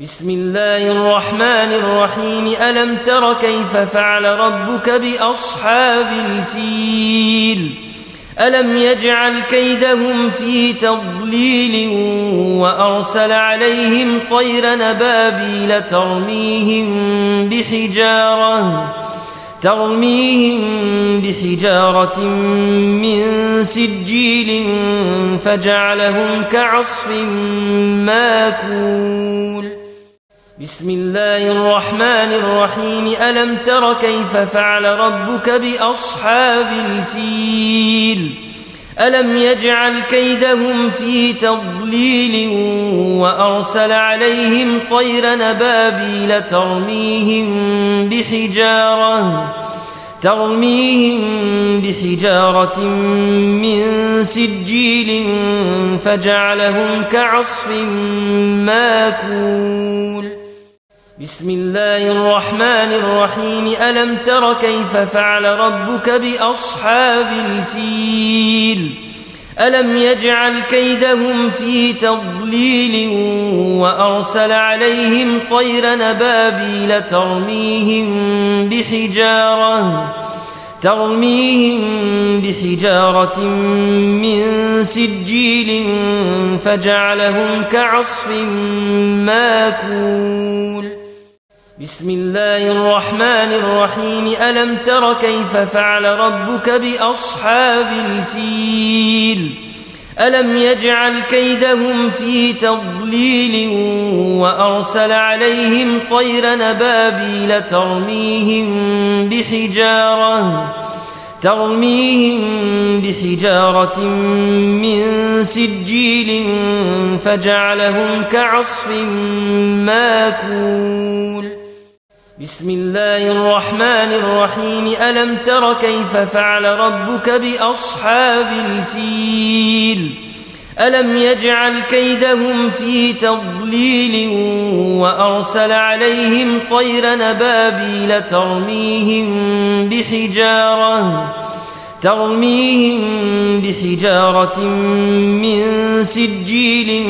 بسم الله الرحمن الرحيم. ألم تر كيف فعل ربك بأصحاب الفيل؟ ألم يجعل كيدهم في تضليل وأرسل عليهم طيرا أبابيل ترميهم بحجارة من سجيل فجعلهم كعصف ماكول. بسم الله الرحمن الرحيم. ألم تر كيف فعل ربك بأصحاب الفيل؟ ألم يجعل كيدهم في تضليل وأرسل عليهم طيرا أبابيل ترميهم بحجارة من سجيل فجعلهم كعصف ماكول. بسم الله الرحمن الرحيم. ألم تر كيف فعل ربك بأصحاب الفيل؟ ألم يجعل كيدهم في تضليل وأرسل عليهم طيرا أبابيل ترميهم بحجارة من سجيل فجعلهم كعصف ماكول. بسم الله الرحمن الرحيم ألم تر كيف فعل ربك بأصحاب الفيل ألم يجعل كيدهم في تضليل وأرسل عليهم طيرا أبابيل ترميهم بحجارة من سجيل فجعلهم كعصف ماكول بسم الله الرحمن الرحيم ألم تر كيف فعل ربك بأصحاب الفيل ألم يجعل كيدهم في تضليل وأرسل عليهم طيرا أبابيل ترميهم بحجارة من سجيل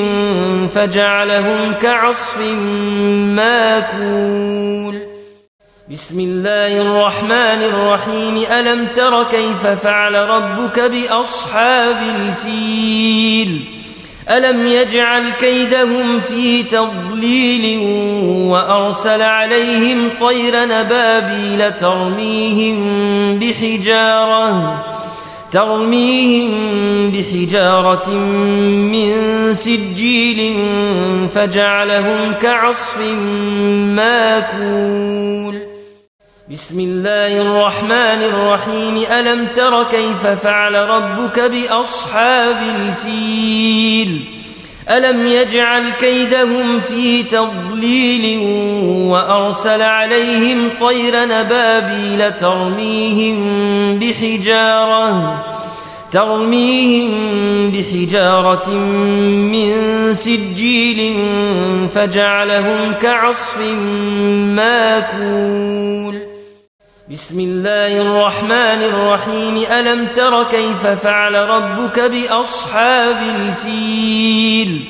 فجعلهم كعصف ماكول بسم الله الرحمن الرحيم ألم تر كيف فعل ربك بأصحاب الفيل ألم يجعل كيدهم في تضليل وأرسل عليهم طيرا أبابيل ترميهم بحجارة من سجيل فجعلهم كعصف ماكول بسم الله الرحمن الرحيم ألم تر كيف فعل ربك بأصحاب الفيل ألم يجعل كيدهم في تضليل وأرسل عليهم طيرا أبابيل ترميهم بحجارة من سجيل فجعلهم كعصف ماكول بسم الله الرحمن الرحيم ألم تر كيف فعل ربك بأصحاب الفيل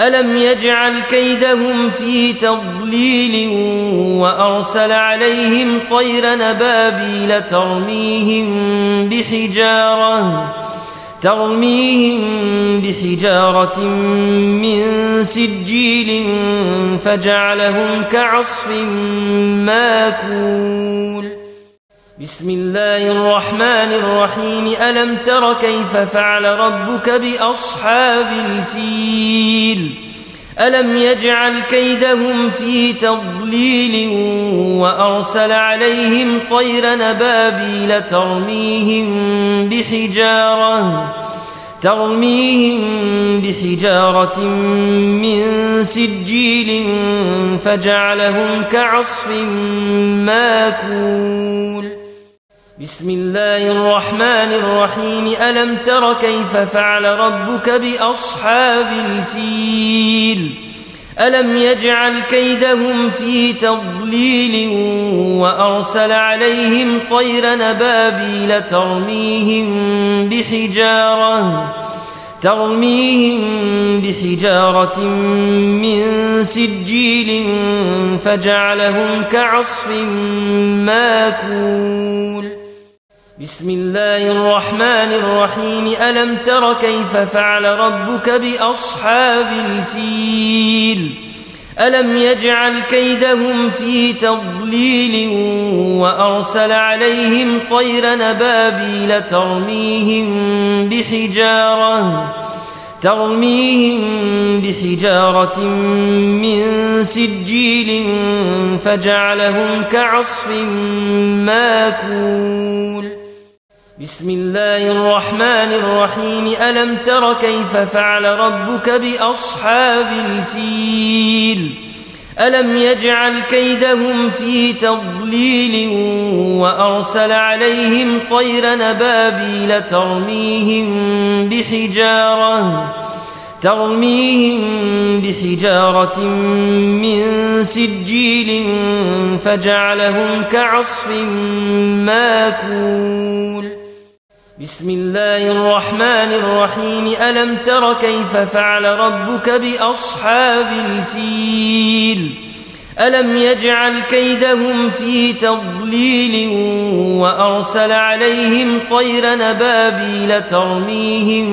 ألم يجعل كيدهم في تضليل وأرسل عليهم طيرا أبابيل ترميهم بحجارة من سجيل فجعلهم كعصف ماكول بسم الله الرحمن الرحيم ألم تر كيف فعل ربك بأصحاب الفيل ألم يجعل كيدهم في تضليل وأرسل عليهم طيرا أبابيل ترميهم بحجارة من سجيل فجعلهم كعصف ماكول بسم الله الرحمن الرحيم ألم تر كيف فعل ربك بأصحاب الفيل ألم يجعل كيدهم في تضليل وأرسل عليهم طيرا أبابيل ترميهم بحجارة من سجيل فجعلهم كعصف ماكول بسم الله الرحمن الرحيم ألم تر كيف فعل ربك بأصحاب الفيل ألم يجعل كيدهم في تضليل وأرسل عليهم طيرا أبابيل ترميهم بحجارة من سجيل فجعلهم كعصف ماكول بسم الله الرحمن الرحيم ألم تر كيف فعل ربك بأصحاب الفيل ألم يجعل كيدهم في تضليل وأرسل عليهم طيرا أبابيل ترميهم بحجارة من سجيل فجعلهم كعصف ماكول بسم الله الرحمن الرحيم ألم تر كيف فعل ربك بأصحاب الفيل ألم يجعل كيدهم في تضليل وأرسل عليهم طيرا أبابيل ترميهم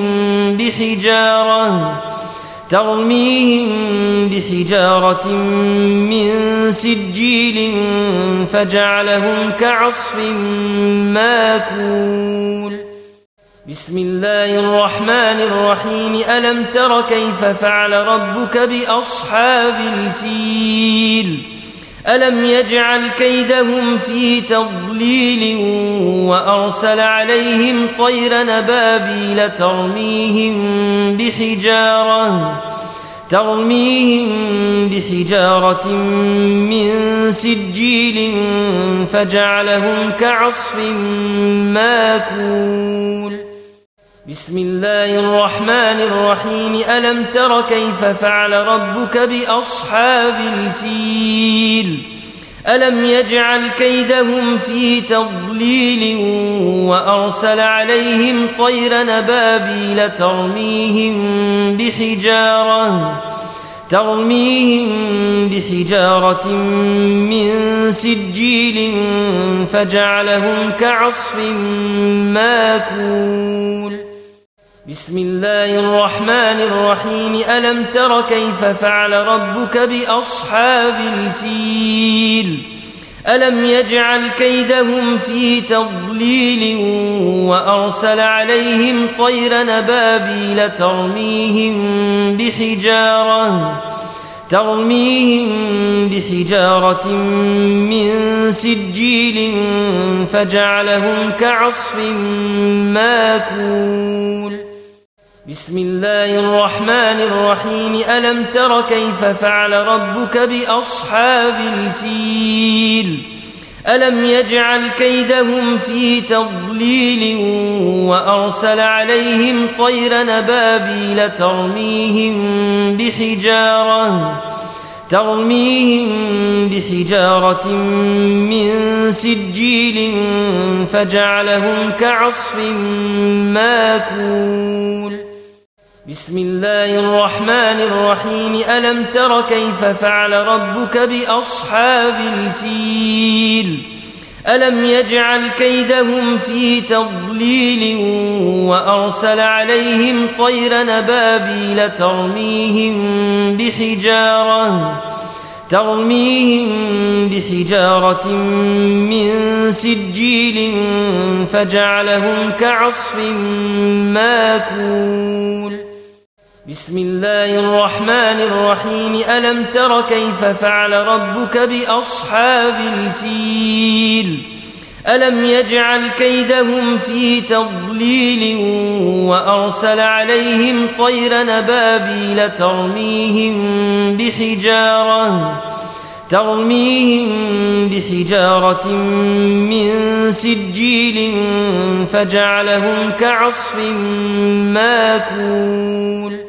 بحجارة من سجيل سجيل فجعلهم كعصف ماكول بسم الله الرحمن الرحيم ألم تر كيف فعل ربك بأصحاب الفيل ألم يجعل كيدهم في تضليل وأرسل عليهم طيرا أبابيل ترميهم بحجارة من سجيل فجعلهم كعصف ماكول بسم الله الرحمن الرحيم ألم تر كيف فعل ربك بأصحاب الفيل ألم يجعل كيدهم في تضليل وأرسل عليهم طيرا أبابيل ترميهم بحجارة من سجيل فجعلهم كعصف ماكول بسم الله الرحمن الرحيم ألم تر كيف فعل ربك بأصحاب الفيل ألم يجعل كيدهم في تضليل وأرسل عليهم طيرا أبابيل ترميهم بحجارة من سجيل فجعلهم كعصف ماكول بسم الله الرحمن الرحيم ألم تر كيف فعل ربك بأصحاب الفيل ألم يجعل كيدهم في تضليل وأرسل عليهم طيرا أبابيل ترميهم بحجارة من سجيل فجعلهم كعصف ماكول بسم الله الرحمن الرحيم ألم تر كيف فعل ربك بأصحاب الفيل ألم يجعل كيدهم في تضليل وأرسل عليهم طيرا أبابيل ترميهم بحجارة من سجيل فجعلهم كعصف ماكول بسم الله الرحمن الرحيم ألم تر كيف فعل ربك بأصحاب الفيل ألم يجعل كيدهم في تضليل وأرسل عليهم طيرا أبابيل ترميهم بحجارة من سجيل فجعلهم كعصف ماكول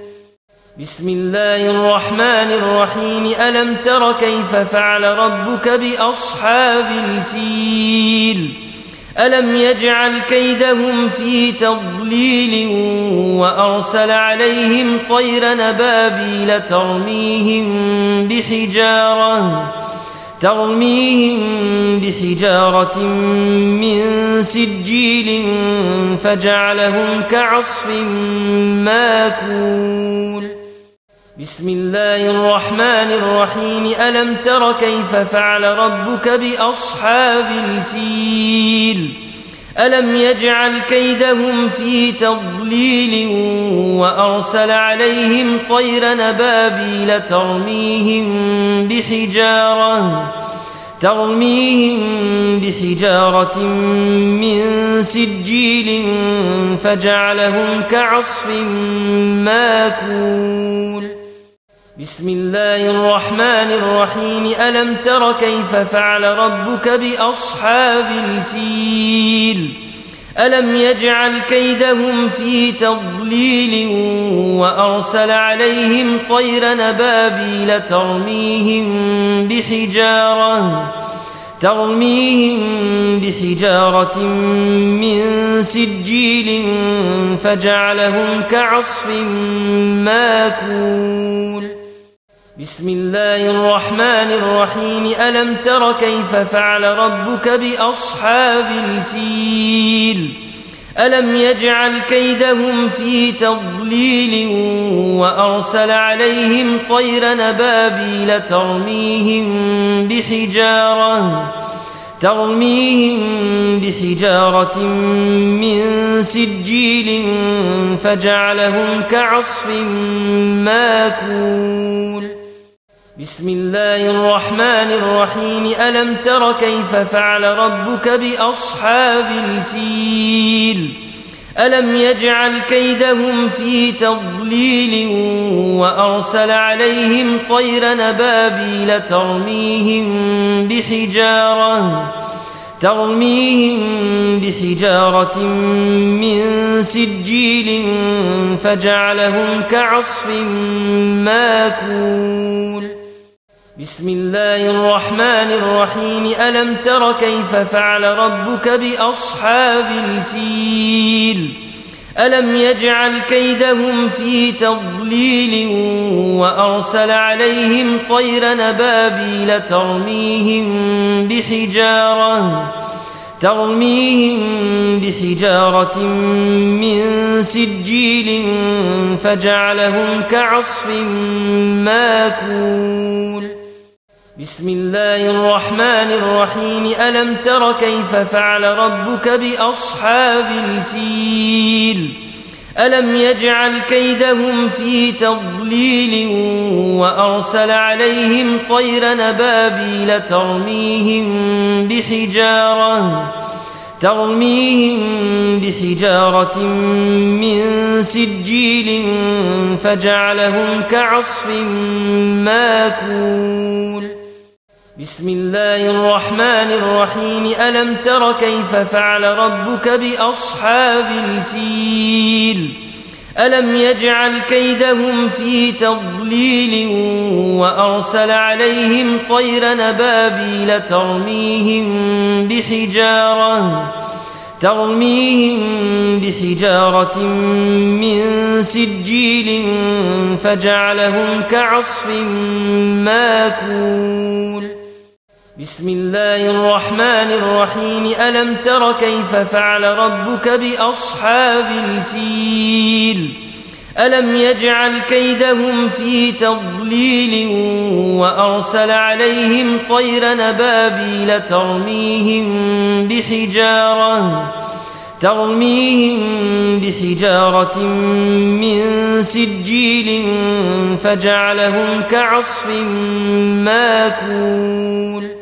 بسم الله الرحمن الرحيم ألم تر كيف فعل ربك بأصحاب الفيل ألم يجعل كيدهم في تضليل وأرسل عليهم طيرا أبابيل ترميهم بحجارة من سجيل فجعلهم كعصف ماكول بسم الله الرحمن الرحيم ألم تر كيف فعل ربك بأصحاب الفيل ألم يجعل كيدهم في تضليل وأرسل عليهم طيرا أبابيل ترميهم بحجارة من سجيل فجعلهم كعصف ماكول بسم الله الرحمن الرحيم ألم تر كيف فعل ربك بأصحاب الفيل ألم يجعل كيدهم في تضليل وأرسل عليهم طيرا أبابيل ترميهم بحجارة من سجيل فجعلهم كعصف ماكول بسم الله الرحمن الرحيم ألم تر كيف فعل ربك بأصحاب الفيل ألم يجعل كيدهم في تضليل وأرسل عليهم طيرا أبابيل ترميهم بحجارة من سجيل فجعلهم كعصف ماكول. بسم الله الرحمن الرحيم. ألم تر كيف فعل ربك بأصحاب الفيل؟ ألم يجعل كيدهم في تضليل وأرسل عليهم طيرا أبابيل ترميهم بحجارة من سجيل فجعلهم كعصف ماكول. بسم الله الرحمن الرحيم. ألم تر كيف فعل ربك بأصحاب الفيل؟ ألم يجعل كيدهم في تضليل وأرسل عليهم طيرا أبابيل ترميهم بحجارة من سجيل فجعلهم كعصف ماكول. بسم الله الرحمن الرحيم. ألم تر كيف فعل ربك بأصحاب الفيل؟ ألم يجعل كيدهم في تضليل وأرسل عليهم طيرا أبابيل ترميهم بحجارة من سجيل فجعلهم كعصف ماكول. بسم الله الرحمن الرحيم. ألم تر كيف فعل ربك بأصحاب الفيل؟ ألم يجعل كيدهم في تضليل وأرسل عليهم طيرا أبابيل ترميهم بحجارة من سجيل فجعلهم كعصف ماكول. بسم الله الرحمن الرحيم. ألم تر كيف فعل ربك بأصحاب الفيل؟ ألم يجعل كيدهم في تضليل وأرسل عليهم طيرا أبابيل ترميهم بحجارة من سجيل فجعلهم كعصف ماكول.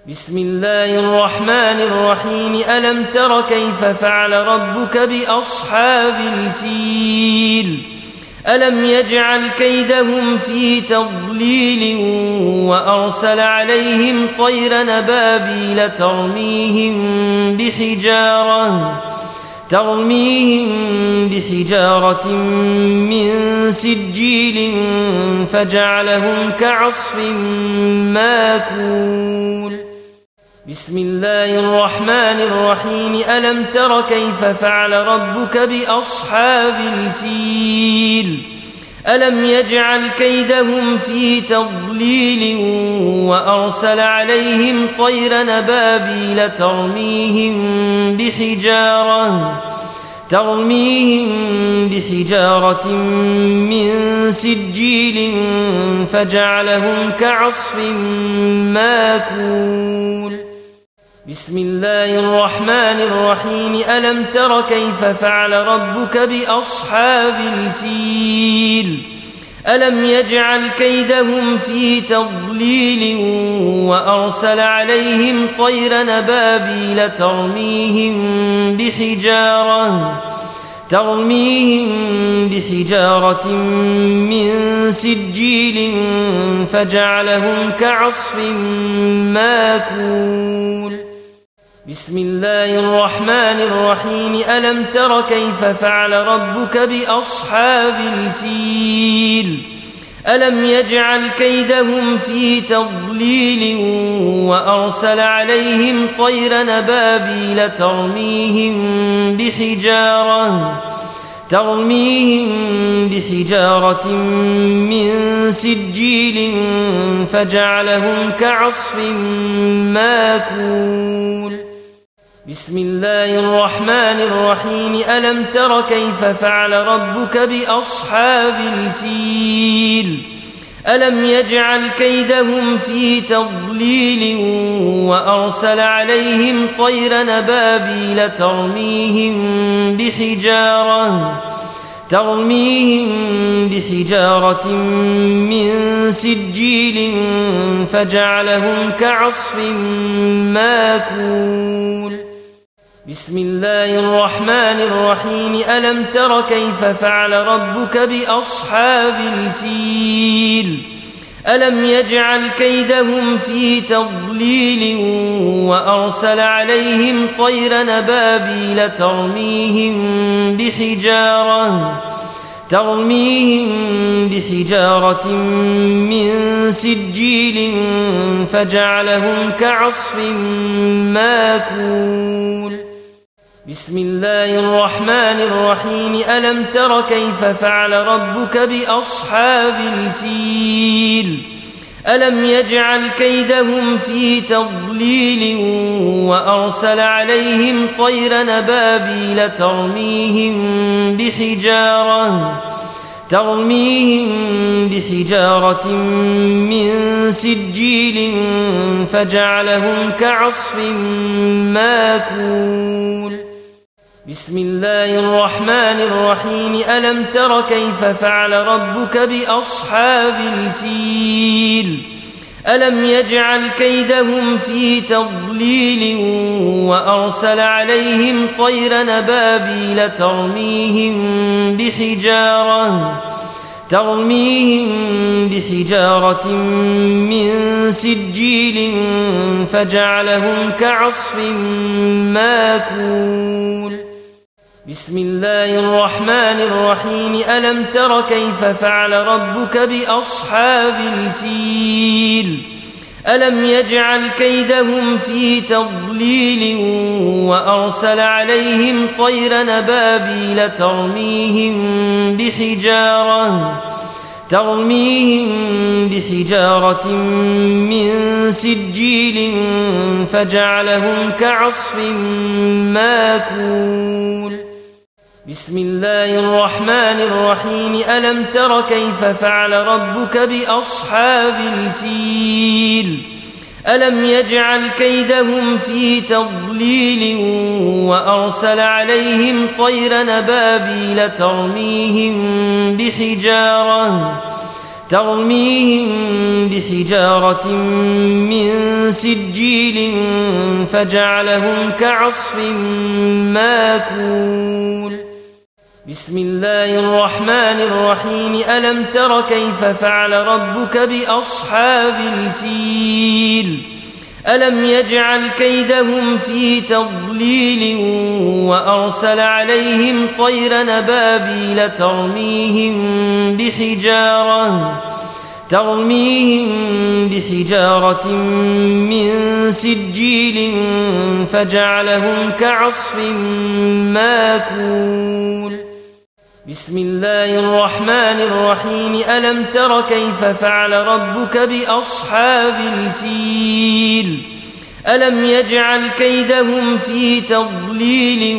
بسم الله الرحمن الرحيم. ألم تر كيف فعل ربك بأصحاب الفيل؟ ألم يجعل كيدهم في تضليل وأرسل عليهم طيرا أبابيل ترميهم بحجارة من سجيل فجعلهم كعصف ماكول. بسم الله الرحمن الرحيم. ألم تر كيف فعل ربك بأصحاب الفيل؟ ألم يجعل كيدهم في تضليل وأرسل عليهم طيرا أبابيل ترميهم بحجارة من سجيل فجعلهم كعصف ماكول. بسم الله الرحمن الرحيم. ألم تر كيف فعل ربك بأصحاب الفيل؟ ألم يجعل كيدهم في تضليل وأرسل عليهم طيرا أبابيل ترميهم بحجارة من سجيل فجعلهم كعصف ماكول. بسم الله الرحمن الرحيم. ألم تر كيف فعل ربك بأصحاب الفيل؟ ألم يجعل كيدهم في تضليل وأرسل عليهم طيرا أبابيل ترميهم بحجارة من سجيل فجعلهم كعصف ماكول. بسم الله الرحمن الرحيم ألم تر كيف فعل ربك بأصحاب الفيل ألم يجعل كيدهم في تضليل وأرسل عليهم طيرا أبابيل ترميهم بحجارة من سجيل فجعلهم كعصف ماكول بسم الله الرحمن الرحيم ألم تر كيف فعل ربك بأصحاب الفيل ألم يجعل كيدهم في تضليل وأرسل عليهم طيرا أبابيل ترميهم بحجارة من سجيل فجعلهم كعصف ماكول بسم الله الرحمن الرحيم ألم تر كيف فعل ربك بأصحاب الفيل ألم يجعل كيدهم في تضليل وأرسل عليهم طيرا أبابيل ترميهم بحجارة من سجيل فجعلهم كعصف ماكول بسم الله الرحمن الرحيم ألم تر كيف فعل ربك بأصحاب الفيل ألم يجعل كيدهم في تضليل وأرسل عليهم طيرا أبابيل ترميهم بحجارة من سجيل فجعلهم كعصف ماكول بسم الله الرحمن الرحيم ألم تر كيف فعل ربك بأصحاب الفيل ألم يجعل كيدهم في تضليل وأرسل عليهم طيرا أبابيل ترميهم بحجارة من سجيل فجعلهم كعصف ماكول بسم الله الرحمن الرحيم ألم تر كيف فعل ربك بأصحاب الفيل ألم يجعل كيدهم في تضليل وأرسل عليهم طيرا أبابيل ترميهم بحجارة من سجيل فجعلهم كعصف ماكول بسم الله الرحمن الرحيم ألم تر كيف فعل ربك بأصحاب الفيل ألم يجعل كيدهم في تضليل وأرسل عليهم طيرا أبابيل ترميهم بحجارة من سجيل فجعلهم كعصف ماكول بسم الله الرحمن الرحيم ألم تر كيف فعل ربك بأصحاب الفيل ألم يجعل كيدهم في تضليل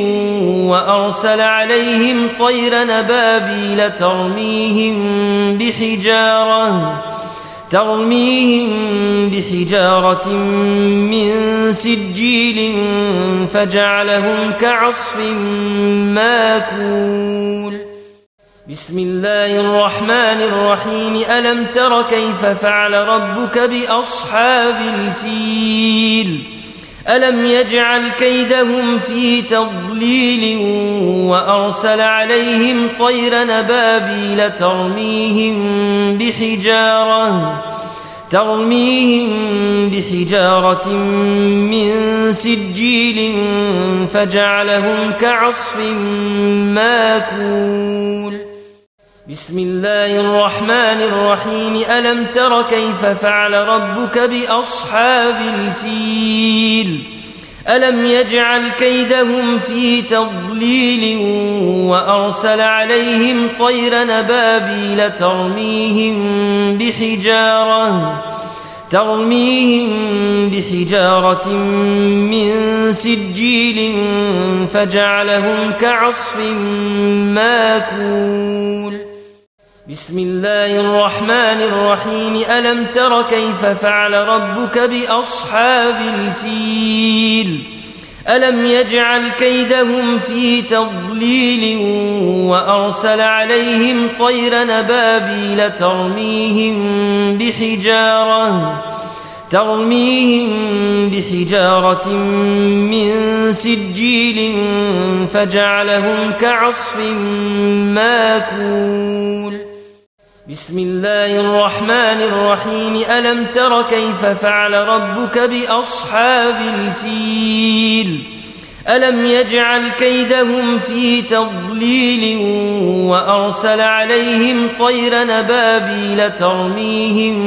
وأرسل عليهم طيرا أبابيل ترميهم بحجارة من سجيل فجعلهم كعصف ماكول بسم الله الرحمن الرحيم ألم تر كيف فعل ربك بأصحاب الفيل ألم يجعل كيدهم في تضليل وأرسل عليهم طيرا أبابيل ترميهم بحجارة من سجيل فجعلهم كعصف ماكول بسم الله الرحمن الرحيم ألم تر كيف فعل ربك بأصحاب الفيل ألم يجعل كيدهم في تضليل وأرسل عليهم طيرا أبابيل ترميهم بحجارة من سجيل فجعلهم كعصف ماكول. بسم الله الرحمن الرحيم. ألم تر كيف فعل ربك بأصحاب الفيل؟ ألم يجعل كيدهم في تضليل وأرسل عليهم طيرا نبابيل ترميهم بحجارة من سجيل فجعلهم كعصف ماكول. بسم الله الرحمن الرحيم. ألم تر كيف فعل ربك بأصحاب الفيل؟ ألم يجعل كيدهم في تضليل وأرسل عليهم طيرا نبابيل ترميهم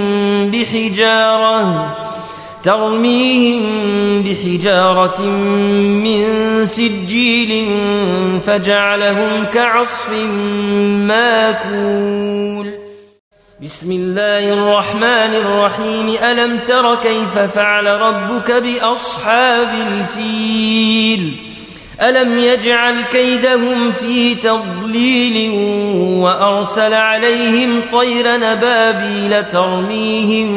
بحجارة من سجيل فجعلهم كعصف ماكول. بسم الله الرحمن الرحيم. ألم تر كيف فعل ربك بأصحاب الفيل؟ ألم يجعل كيدهم في تضليل وأرسل عليهم طيرا نبابيل ترميهم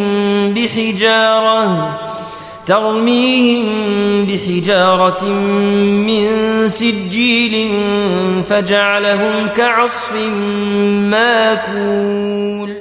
بحجارة من سجيل فجعلهم كعصف ماكول.